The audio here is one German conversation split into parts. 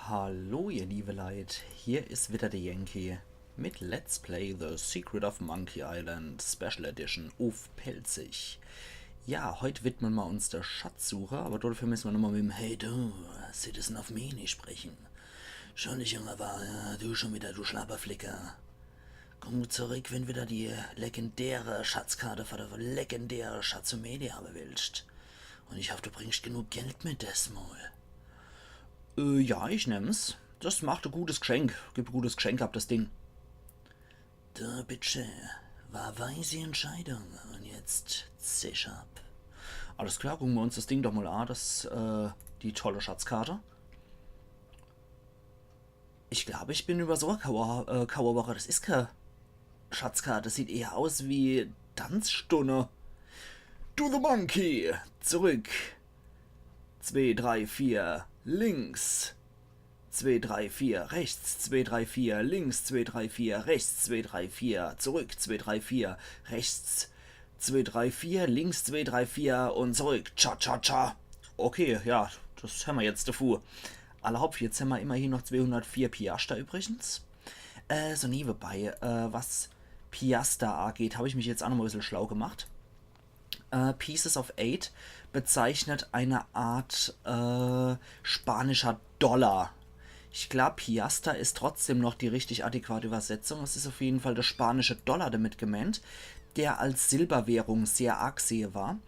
Hallo ihr liebe Leid, hier ist wieder der Yankee mit Let's Play The Secret of Monkey Island Special Edition auf Pelzig. Ja, heute widmen wir uns der Schatzsuche, aber dafür müssen wir nochmal mit dem Hey du, Citizen of Mini sprechen. Schon nicht Junge war, ja, du schon wieder, du Schlapperflicker. Komm zurück, wenn wieder die legendäre Schatzkarte von der legendäre Schatzomedia haben willst. Und ich hoffe, du bringst genug Geld mit, das Mal. Ja, ich nehm's. Das macht ein gutes Geschenk. Gibt ein gutes Geschenk ab, das Ding. Da bitte. War weise Entscheidung. Und jetzt zisch ab. Alles klar, gucken wir uns das Ding doch mal an. Das, die tolle Schatzkarte. Ich glaube, ich bin über so eine Kauerwoche. Das ist keine Schatzkarte. Das sieht eher aus wie Tanzstunde. Do the Monkey. Zurück. 2, 3, 4. Links 2, 3, 4, rechts 2, 3, 4, links 2, 3, 4, rechts 2, 3, 4, zurück 2, 3, 4, rechts 2, 3, 4, links 2, 3, 4 und zurück. Cha-cha-cha. Okay, ja, das haben wir jetzt davor. Allerhaupt, jetzt haben wir immerhin noch 204 Piaster übrigens. So nebenbei, was Piaster angeht, habe ich mich jetzt auch noch mal ein bisschen schlau gemacht. Pieces of 8 bezeichnet eine Art spanischer Dollar. Ich glaube, Piaster ist trotzdem noch die richtig adäquate Übersetzung. Es ist auf jeden Fall der spanische Dollar damit gemeint, der als Silberwährung sehr arg sehe war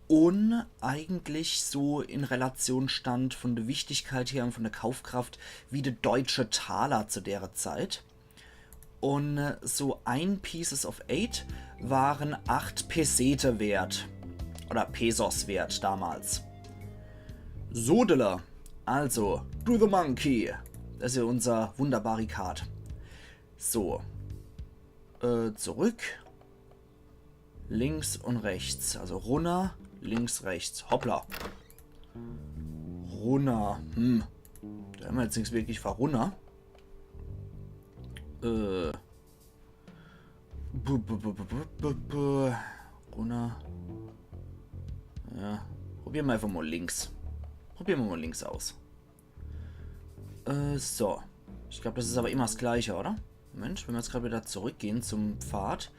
und eigentlich so in Relation stand von der Wichtigkeit her und von der Kaufkraft wie der deutsche Taler zu der Zeit. Und so ein Pieces of 8 waren 8 Pesete wert. Oder Pesos wert damals. Sodele. Also, do the monkey. Das ist ja unser wunderbarer Card. So. Zurück. Links und rechts. Also runter, links, rechts. Hoppla. Runter. Da haben wir jetzt nichts wirklich verrunter. Runter. Ja. Probieren wir einfach mal links. Probieren wir mal links aus. So. Ich glaube, das ist aber immer das Gleiche, oder? Moment, wenn wir jetzt gerade wieder zurückgehen zum Pfad.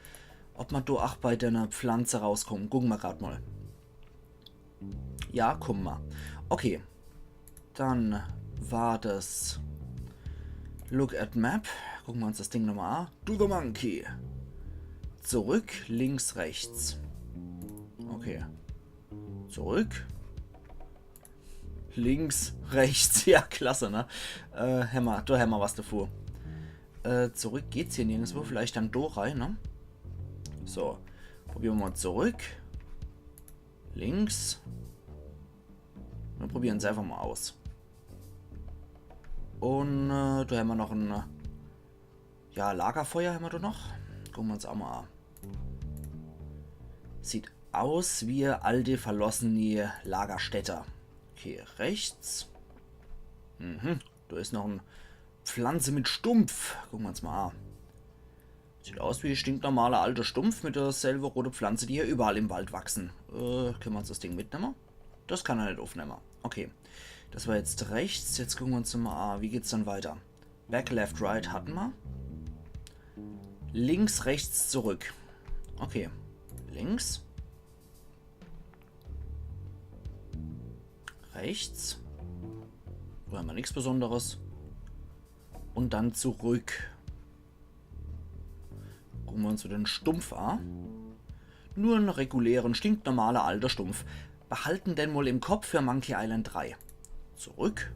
Ob man da auch bei der Pflanze rauskommt. Gucken wir gerade mal. Ja, gucken wir. Okay. Dann war das Look at Map. Gucken wir uns das Ding nochmal an. Do the monkey. Zurück, links, rechts. Okay. Zurück. Links, rechts. Ja, klasse, ne? Da haben wir was davor. Zurück geht's hier nirgendwo. Vielleicht dann da rein, ne? So. Probieren wir mal zurück. Links. Wir probieren es einfach mal aus. Und da haben wir noch ein Lagerfeuer haben wir da noch. Gucken wir uns auch mal an. Sieht aus wie alte verlassene Lagerstätte. Okay, rechts. Da ist noch eine Pflanze mit Stumpf. Gucken wir uns mal an. Sieht aus wie stinknormaler alter Stumpf mit derselben rote Pflanze, die hier überall im Wald wachsen. Können wir uns das Ding mitnehmen? Das kann er nicht aufnehmen. Okay. Das war jetzt rechts. Jetzt gucken wir uns mal an. Wie geht's dann weiter? Back, left, right hatten wir. Links, rechts, zurück. Okay. Links. Rechts. Da haben wir nichts Besonderes. Und dann zurück. Gucken wir uns den Stumpf an. Nur einen regulären, stinknormaler alter Stumpf. Behalten denn wohl im Kopf für Monkey Island 3. Zurück.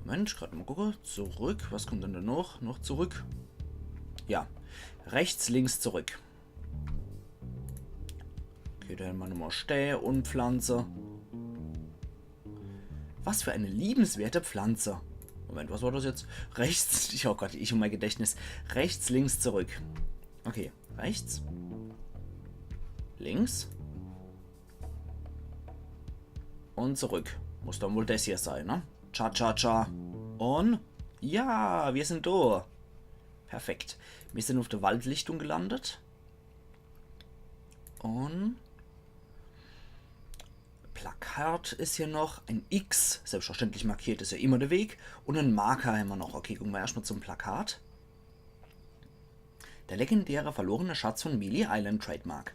Moment, gerade mal gucken. Zurück. Was kommt denn da noch? Noch zurück. Ja. Rechts, links, zurück. Okay, da haben wir nochmal Stähe und Pflanze. Was für eine liebenswerte Pflanze. Moment, was war das jetzt? Rechts. Oh Gott, ich und mein Gedächtnis. Rechts, links, zurück. Okay, rechts. Links. Und zurück. Muss dann wohl das hier sein, ne? Cha-cha-cha. Und ja, wir sind da. Perfekt. Wir sind auf der Waldlichtung gelandet. Und Plakat ist hier noch. Ein X, selbstverständlich markiert ist ja immer der Weg. Und ein Marker haben wir noch. Okay, gucken wir erstmal zum Plakat. Der legendäre verlorene Schatz von Melee Island Trademark.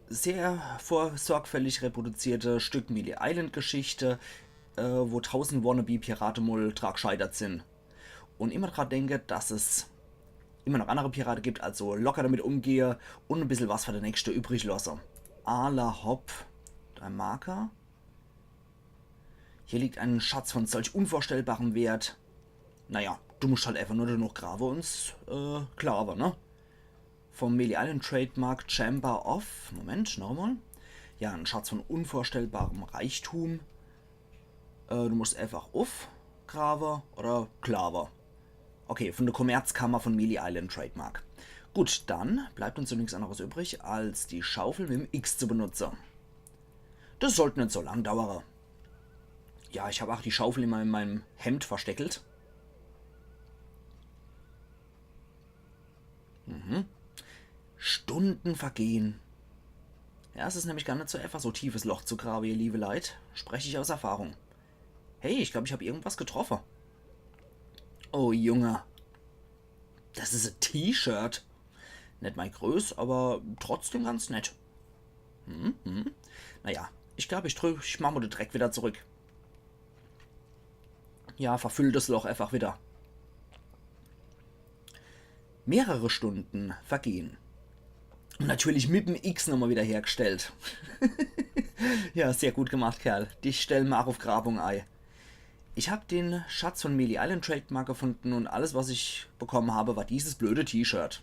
Sehr sorgfältig reproduzierte Stück Melee Island Geschichte, wo 1000 Wannabe-Piraten mal dran gescheitert sind. Und immer daran denke, dass es immer noch andere Piraten gibt, also locker damit umgehe und ein bisschen was für der nächste übrig lasse. Ala hopp. Ein Marker. Hier liegt ein Schatz von solch unvorstellbarem Wert. Naja, du musst halt einfach nur noch graben und klar war, ne? Vom Melee Island Trademark Chamber of. Moment, nochmal. Ja, ein Schatz von unvorstellbarem Reichtum. Du musst einfach aufgraben oder klaver. Okay, von der Kommerzkammer von Melee Island Trademark. Gut, dann bleibt uns so nichts anderes übrig, als die Schaufel mit dem X zu benutzen. Das sollte nicht so lang dauern. Ja, ich habe auch die Schaufel immer in meinem Hemd versteckelt. Stunden vergehen. Ja, es ist nämlich gar nicht so einfach, so tiefes Loch zu graben, ihr liebe Leid. Spreche ich aus Erfahrung. Hey, ich glaube, ich habe irgendwas getroffen. Oh, Junge. Das ist ein T-Shirt. Nicht mein Größ, aber trotzdem ganz nett. Naja, ich glaube, ich mache mal den Dreck wieder zurück. Ja, verfüll das Loch einfach wieder. Mehrere Stunden vergehen. Und natürlich mit dem X nochmal wieder hergestellt. Ja, sehr gut gemacht, Kerl. Dich stellen wir auch auf Grabung ein. Ich habe den Schatz von Melee Island Trademark gefunden und alles, was ich bekommen habe, war dieses blöde T-Shirt.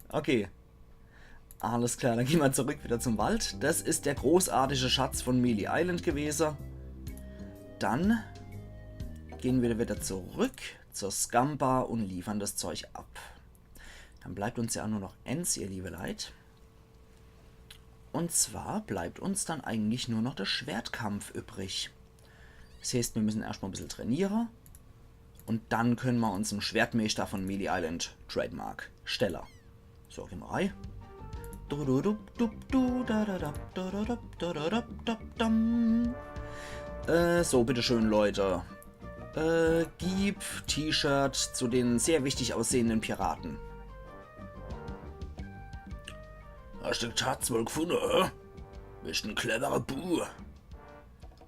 Okay. Alles klar, dann gehen wir zurück wieder zum Wald. Das ist der großartige Schatz von Melee Island gewesen. Dann gehen wir wieder zurück zur Scumbar und liefern das Zeug ab. Dann bleibt uns ja nur noch eins, ihr liebe Leid. Und zwar bleibt uns dann eigentlich nur noch der Schwertkampf übrig. Das heißt, wir müssen erstmal ein bisschen trainieren. Und dann können wir uns einen Schwertmeister von Melee Island Trademark stellen. So, gehen wir rein. So, bitteschön, Leute. Gib T-Shirt zu den sehr wichtig aussehenden Piraten. Hast du den Schatz wohl gefunden, hä? Bist ein cleverer Bu.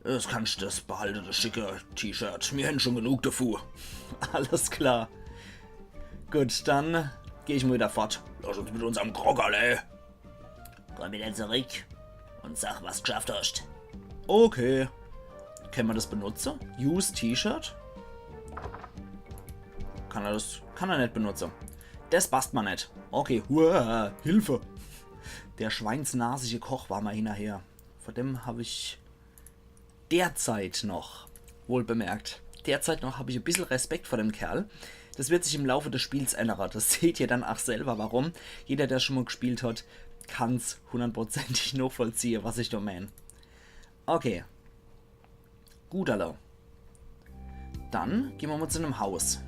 Das kannst du das behalten, das schicke T-Shirt. Wir haben schon genug davor. Alles klar. Gut, dann gehe ich mal wieder fort. Lass uns mit unserem Groggerl, ey. Komm wieder zurück und sag, was du geschafft hast. Okay. Können wir das benutzen? Use T-Shirt? Kann er nicht benutzen. Das passt mal nicht. Okay, Uah, Hilfe. Der schweinsnasige Koch war mal hinterher. Vor dem habe ich derzeit noch, wohl bemerkt, habe ich ein bisschen Respekt vor dem Kerl. Das wird sich im Laufe des Spiels ändern. Das seht ihr dann auch selber, warum. Jeder, der schon mal gespielt hat, kann es hundertprozentig nachvollziehen, was ich da meine. Okay. Gut, alle. Dann gehen wir mal zu einem Haus.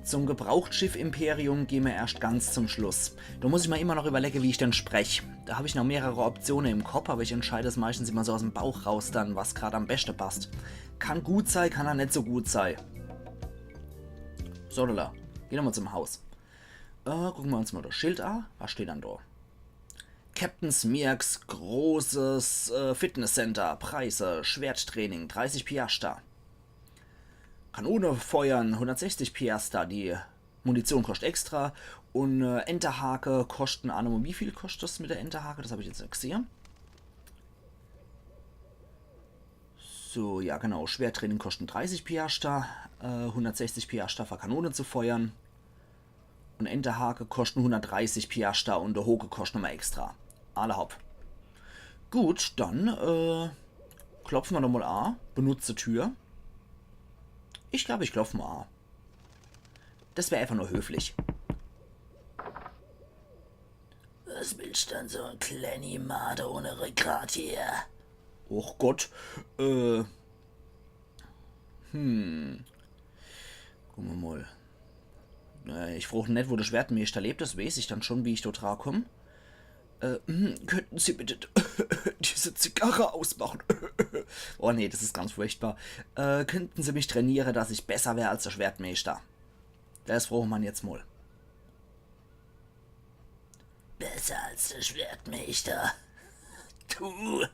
Zum Gebrauchtschiff-Imperium gehen wir erst ganz zum Schluss. Da muss ich mir immer noch überlegen, wie ich denn spreche. Da habe ich noch mehrere Optionen im Kopf, aber ich entscheide es meistens immer so aus dem Bauch raus dann, was gerade am besten passt. Kann gut sein, kann er nicht so gut sein. So, lala. Gehen wir mal zum Haus. Gucken wir uns mal das Schild an. Was steht dann da? Captain Smirks großes Fitnesscenter, Preise, Schwerttraining, 30 Piastra. Kanone feuern, 160 Piastra, die Munition kostet extra und Enterhake kosten, Ahnung, wie viel kostet das mit der Enterhake? Das habe ich jetzt nicht gesehen. So, ja genau, Schwerttraining kosten 30 Piastra, 160 Piastra für Kanone zu feuern und Enterhake kosten 130 Piastra und der Hoke kostet nochmal extra. Alle hopp. Gut, dann klopfen wir nochmal an, benutze Tür. Ich glaube, ich klopfe mal an. Das wäre einfach nur höflich. Was willst du denn so ein kleiner Made ohne Rückgrat hier? Och Gott, Gucken wir mal. Ich frage nicht, wo der Schwertmeister lebt, das weiß ich dann schon, wie ich dort rankomme. Könnten Sie bitte diese Zigarre ausmachen? Oh nee, das ist ganz furchtbar. Könnten Sie mich trainieren, dass ich besser wäre als der Schwertmeister? Das braucht man jetzt mal. Besser als der Schwertmeister. Du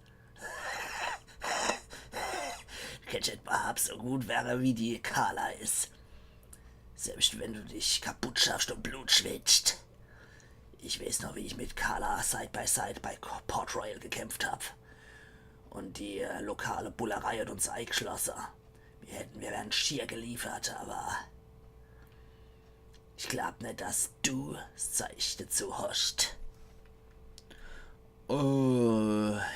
kennst etwa halb so gut wäre, wie die Carla ist. Selbst wenn du dich kaputt schaffst und Blut schwitzt. Ich weiß noch, wie ich mit Carla Side by Side bei Port Royal gekämpft hab. Und die lokale Bullerei hat uns eingeschlossen. Wir wären schier geliefert, aber ich glaub nicht, dass du das Zeichen dazu hast.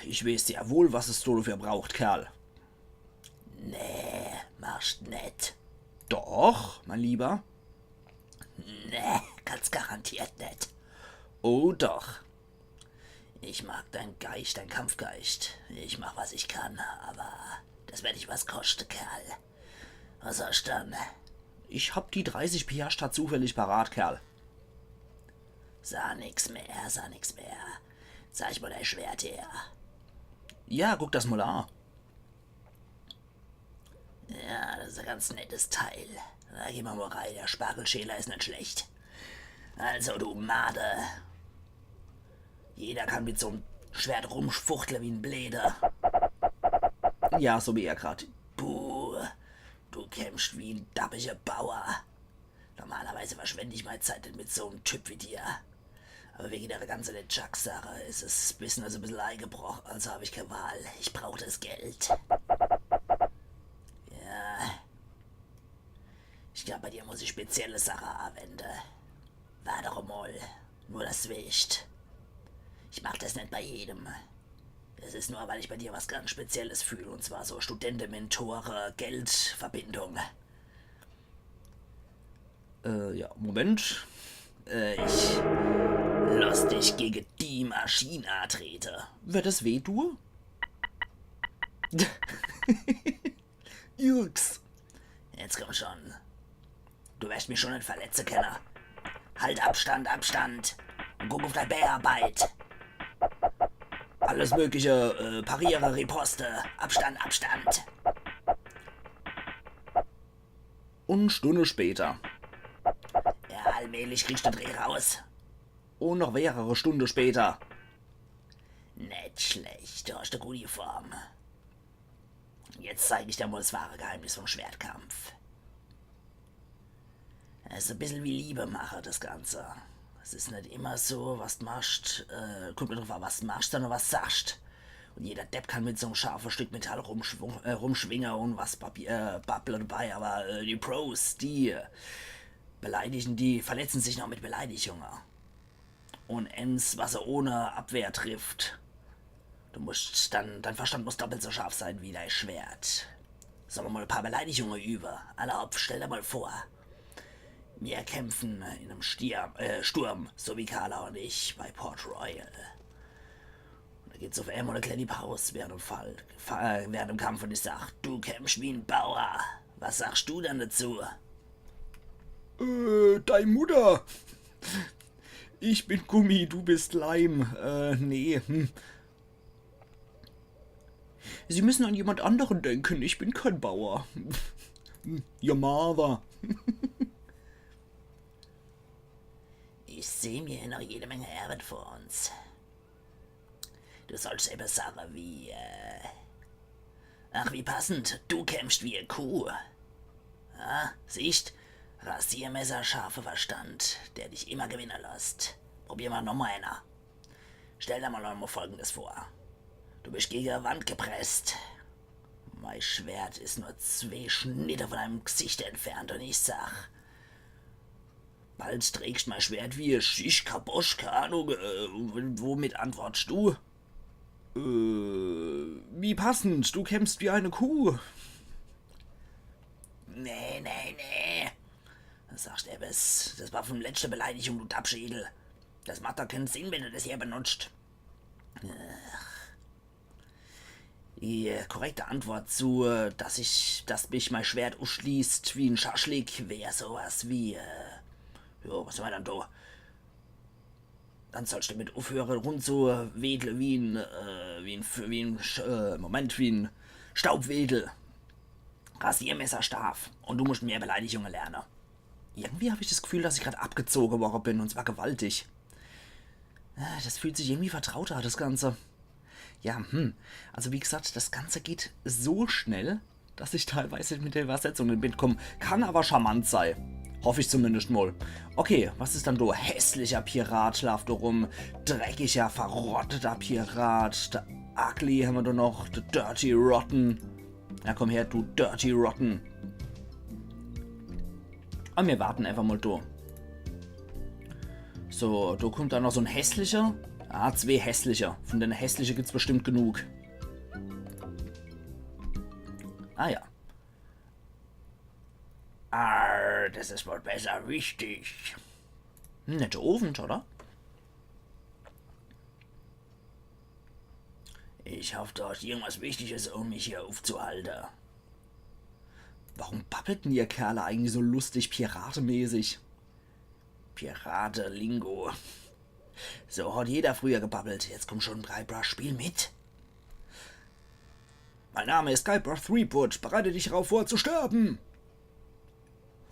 Ich weiß ja wohl, was es dafür braucht, Kerl. Nee, machst nicht. Doch, mein Lieber. Nee, ganz garantiert nicht. Oh doch. Ich mag deinen Geist, deinen Kampfgeist. Ich mach, was ich kann, aber das werde ich was kosten, Kerl. Was hast du dann? Ich hab die 30 Piastra zufällig parat, Kerl. Sah nix mehr. Zeig mal dein Schwert her. Ja, guck das mal an. Ja, das ist ein ganz nettes Teil. Na, geh mal rein, der Spargelschäler ist nicht schlecht. Also, du Made. Jeder kann mit so einem Schwert rumfuchteln wie ein Bläder. Ja, so wie er grad. Puh, du kämpfst wie ein dappiger Bauer. Normalerweise verschwende ich meine Zeit nicht mit so einem Typ wie dir. Aber wegen der ganzen Chuck-Sache ist es ein bisschen eingebrochen, also habe ich keine Wahl. Ich brauche das Geld. Ja. Ich glaube, bei dir muss ich spezielle Sachen anwenden. Warte mal, nur das Wicht. Ich mach das nicht bei jedem. Es ist nur, weil ich bei dir was ganz Spezielles fühle, und zwar so Studenten-Mentore, Geldverbindung. Ja, Moment. Ich lass dich gegen die Maschine treten. Wird das weh, du? Jux. Jetzt komm schon. Du wirst mich schon nicht verletzen können. Halt Abstand. Und guck auf deine Bärarbeit. Alles mögliche, Pariere, Riposte. Abstand. Und eine Stunde später. Ja, allmählich kriegst du Dreh raus. Und noch mehrere Stunden später. Nicht schlecht, du hast eine gute Form. Jetzt zeige ich dir mal das wahre Geheimnis vom Schwertkampf. Es ist ein bisschen wie Liebe mache, das Ganze. Es ist nicht immer so, was du machst, kommt nicht drauf an, was du machst, sondern was du sagst. Und jeder Depp kann mit so einem scharfen Stück Metall rumschwingen und was babbeln dabei, aber die Pros, die beleidigen, die verletzen sich noch mit Beleidigungen. Und eins, was er ohne Abwehr trifft. Du musst dann, dein Verstand muss doppelt so scharf sein wie dein Schwert. Sollen wir mal ein paar Beleidigungen üben? Allerhaupt, stell dir mal vor. Wir kämpfen in einem Sturm, so wie Carla und ich bei Port Royal. Und da geht's auf einmal eine kleine Pause während dem Kampf und ich sag, du kämpfst wie ein Bauer. Was sagst du dann dazu? Dein Mutter. Ich bin Gummi, du bist Leim. Nee. Sie müssen an jemand anderen denken, ich bin kein Bauer. Your mother. Ich sehe mir hier noch jede Menge Arbeit vor uns. Du sollst eben sagen wie, Ach, wie passend, du kämpfst wie eine Kuh. Ah, siehst, Rasiermesser, scharfer Verstand, der dich immer gewinnen lässt. Probier mal noch einer. Stell dir mal Folgendes vor. Du bist gegen eine Wand gepresst. Mein Schwert ist nur 2 Schnitte von deinem Gesicht entfernt und ich sag, bald trägst mein Schwert wie ein Shish Kabosch, keine Ahnung, womit antwortest du? Wie passend, du kämpfst wie eine Kuh. Nee. Das sagst du, das war von letzter Beleidigung, du Tappschädel. Das macht doch keinen Sinn, wenn du das hier benutzt. Die korrekte Antwort zu, dass mich mein Schwert ausschließt wie ein Schaschlik, wäre sowas wie, was soll man dann da? dann sollst du damit aufhören, rund zu wedeln wie ein Staubwedel. Rasiermesserstab. Und du musst mehr Beleidigungen lernen. Irgendwie habe ich das Gefühl, dass ich gerade abgezogen worden bin, und zwar gewaltig. Das fühlt sich irgendwie vertrauter, das Ganze. Ja, also wie gesagt, das Ganze geht so schnell, dass ich teilweise mit der Übersetzung nicht mitkomme. Kann aber charmant sein. Hoffe ich zumindest mal. Okay, was ist dann du? Hässlicher Pirat schlaft du rum. Dreckiger, verrotteter Pirat. Der Ugly haben wir da noch. Der Dirty Rotten. Ja, komm her, du Dirty Rotten. Und wir warten einfach mal da. So, da kommt dann noch so ein hässlicher. Ah, 2 hässlicher. Von den hässlichen gibt es bestimmt genug. Ah ja. Das ist wohl besser wichtig. Netter Ofen, oder? Ich hoffe, dort irgendwas Wichtiges, um mich hier aufzuhalten. Warum babbelt denn ihr Kerle eigentlich so lustig, piratemäßig? Pirate-Lingo. So hat jeder früher gebabbelt. Jetzt komm schon, Guybrush, spiel mit. Mein Name ist Guybrush Threepwood. Bereite dich darauf vor, zu sterben.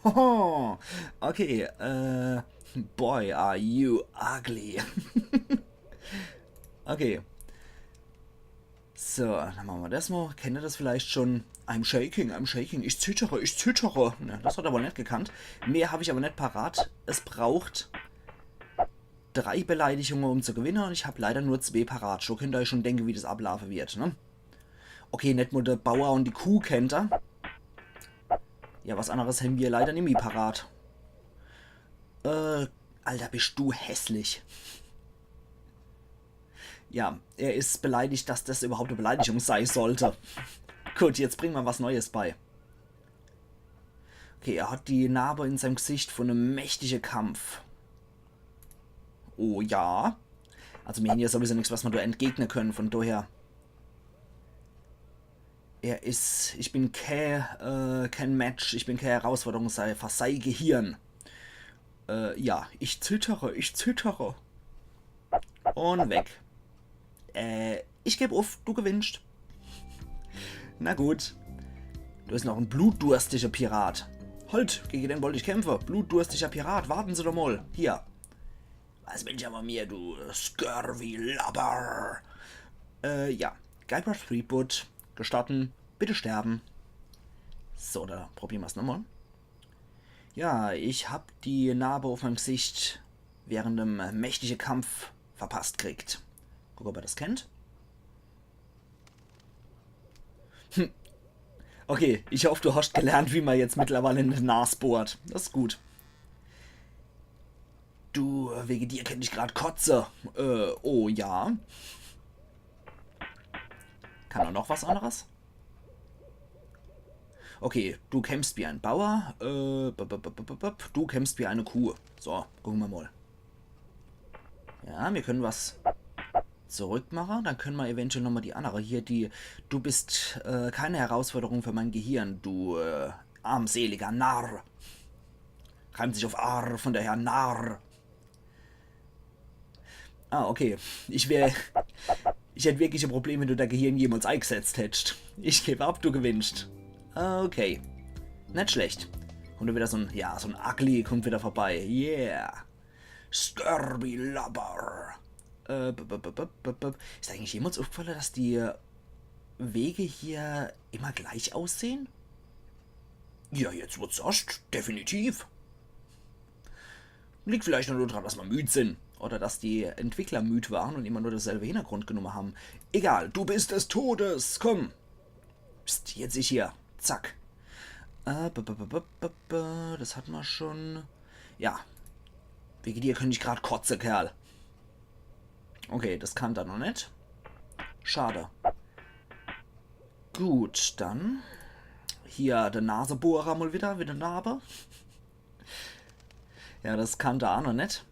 Hoho. Okay, Boy, are you ugly. Okay. So, dann machen wir das mal. Kennt ihr das vielleicht schon? I'm shaking. Ich zittere. Ne, das hat er wohl nicht gekannt. Mehr habe ich aber nicht parat. Es braucht 3 Beleidigungen, um zu gewinnen. Und ich habe leider nur 2 parat. Schon könnt ihr euch schon denken, wie das ablaufen wird, ne? Okay, nicht nur der Bauer und die Kuh kennt er. Ja, was anderes haben wir leider nicht mehr parat. Alter, bist du hässlich. Ja, er ist beleidigt, dass das überhaupt eine Beleidigung sein sollte. Gut, jetzt bringen wir was Neues bei. Okay, er hat die Narbe in seinem Gesicht von einem mächtigen Kampf. Oh ja. Also wir haben hier sowieso nichts, was wir da entgegnen können, von daher. Ich bin kein Match, ich bin keine Herausforderung, sei Gehirn. Ja, ich zittere. Und weg. Ich gebe auf, du gewinnst. Na gut. Du bist noch ein blutdurstiger Pirat. Halt, gegen den wollte ich kämpfen. Blutdurstiger Pirat, warten Sie doch mal. Hier. Was willst du aber mir, du Scurvy-Lubber? Ja. Guybrush Threepwood. Gestatten. Bitte sterben. So, da probieren wir es nochmal. Ja, ich habe die Narbe auf meinem Gesicht während einem mächtigen Kampf verpasst kriegt. Guck, ob er das kennt. Okay, ich hoffe, du hast gelernt, wie man jetzt mittlerweile in den Nas bohrt. Das ist gut. Du, wegen dir kenn ich gerade Kotze. Oh ja. Kann er noch was anderes? Okay, du kämpfst wie ein Bauer. Du kämpfst wie eine Kuh. So, gucken wir mal. Ja, wir können was zurückmachen. Dann können wir eventuell nochmal die andere hier, die... Du bist keine Herausforderung für mein Gehirn, du armseliger Narr. Reimt sich auf Arr, von daher Narr. Ah, okay. Ich hätte wirklich ein Problem, wenn du dein Gehirn jemals eingesetzt hättest. Ich gebe ab, du gewinnst. Okay. Nicht schlecht. Kommt wieder so ein Ugly kommt wieder vorbei. Yeah. Scurvy Lubber. Ist eigentlich jemals aufgefallen, dass die Wege hier immer gleich aussehen? Ja, jetzt wird's erst. Definitiv. Liegt vielleicht nur daran, dass wir müde sind. Oder dass die Entwickler müde waren und immer nur dasselbe Hintergrund genommen haben. Egal, du bist des Todes. Komm. Psst, jetzt ich hier. Zack. Das hat man schon. Ja. Wegen dir könnte ich gerade kotzen, Kerl. Okay, das kann er noch nicht. Schade. Gut, dann. Hier der Nasebohrer mal wieder Narbe. Ja, das kann er auch noch nicht.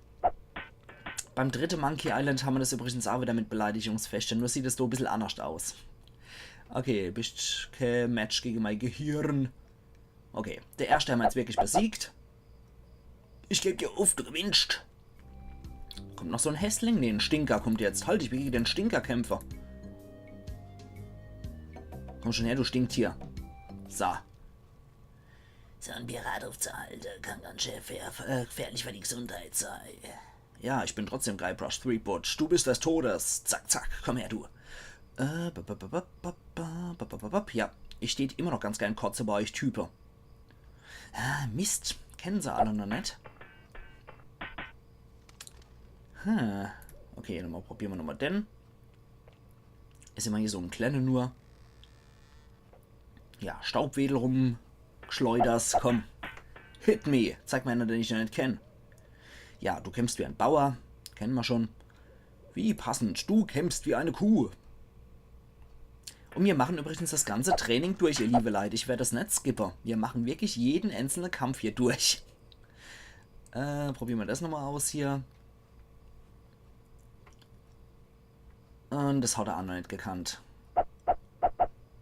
Beim dritten Monkey Island haben wir das übrigens auch wieder mit Beleidigungsfechten. Nur sieht es so ein bisschen anders aus. Okay, bist kein Match gegen mein Gehirn. Okay, der erste haben wir jetzt wirklich besiegt. Ich gebe dir auf, du gewinnst. Kommt noch so ein Hässling? Ne, ein Stinker kommt jetzt. Halt, ich bin gegen den Stinkerkämpfer. Komm schon her, du Stinktier. So. So ein Pirat aufzuhalten kann ganz schön gefährlich für die Gesundheit sein. Ja, ich bin trotzdem Guybrush Threepwood. Du bist des Todes. Zack, zack. Komm her, du. Ja, ich steht immer noch ganz gern Kotze bei euch Typen. Ah, Mist. Kennen sie alle noch nicht. Okay, dann probieren wir nochmal den. Ist immer hier so ein kleiner nur. Ja, Staubwedel rumschleuders. Komm. Hit me. Zeig mir einer, den ich noch nicht kenne. Ja, du kämpfst wie ein Bauer. Kennen wir schon. Wie passend. Du kämpfst wie eine Kuh. Und wir machen übrigens das ganze Training durch, ihr liebe Leute. Ich werde das nicht skippen. Wir machen wirklich jeden einzelnen Kampf hier durch. Probieren wir das nochmal aus hier. Und das hat er auch noch nicht gekannt.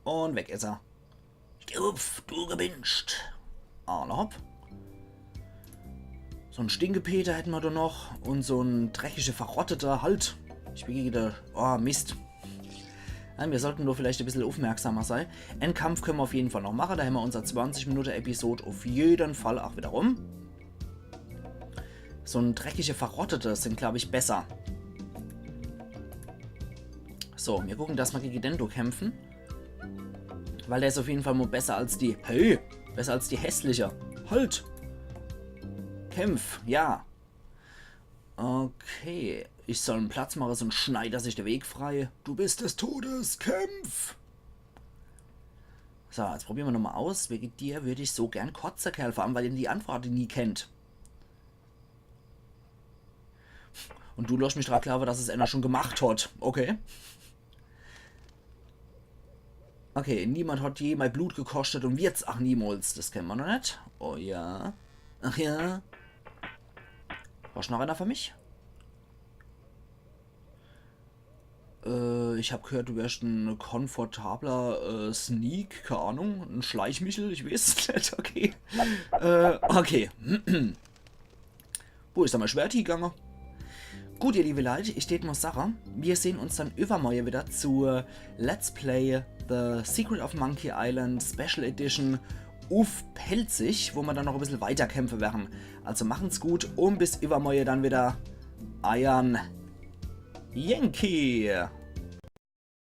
Und weg ist er. Uff, du gewinnst. Arne hopp. So ein Stinkepeter hätten wir da noch. Und so ein dreckiger, verrotteter. Halt. Ich bin gegen der... Oh, Mist. Ja, wir sollten nur vielleicht ein bisschen aufmerksamer sein. Einen Kampf können wir auf jeden Fall noch machen. Da haben wir unser 20-Minuten-Episode auf jeden Fall auch wieder rum. So ein dreckiger, verrotteter sind, glaube ich, besser. So, wir gucken, dass wir gegen Dendo kämpfen. Weil der ist auf jeden Fall mal besser als die... Hey! Besser als die hässliche. Halt! Kämpf, ja. Okay. Ich soll einen Platz machen, sonst schneidet sich der Weg frei. Du bist des Todes, kämpf! So, jetzt probieren wir nochmal aus. Wegen dir würde ich so gern Kotze, Kerl, vor allem, weil ihr die Antwort nie kennt. Und du lässt mich dran glauben, dass es einer schon gemacht hat. Okay. Okay, niemand hat je mal Blut gekostet und wird's auch niemals. Das kennen wir noch nicht. Oh ja. Ach ja. Brauchst du noch einer für mich? Ich habe gehört, du wärst ein komfortabler Sneak, keine Ahnung, ein Schleichmichel, ich weiß es nicht, okay. Okay. Wo ist da mein Schwert hingegangen? Gut, ihr liebe Leute, ich steht mal Sache. Wir sehen uns dann übermorgen wieder zu Let's Play The Secret of Monkey Island Special Edition auf Pelzig, wo wir dann noch ein bisschen weiter kämpfen werden. Also machen's gut und bis übermorgen dann wieder. Iron Yankee.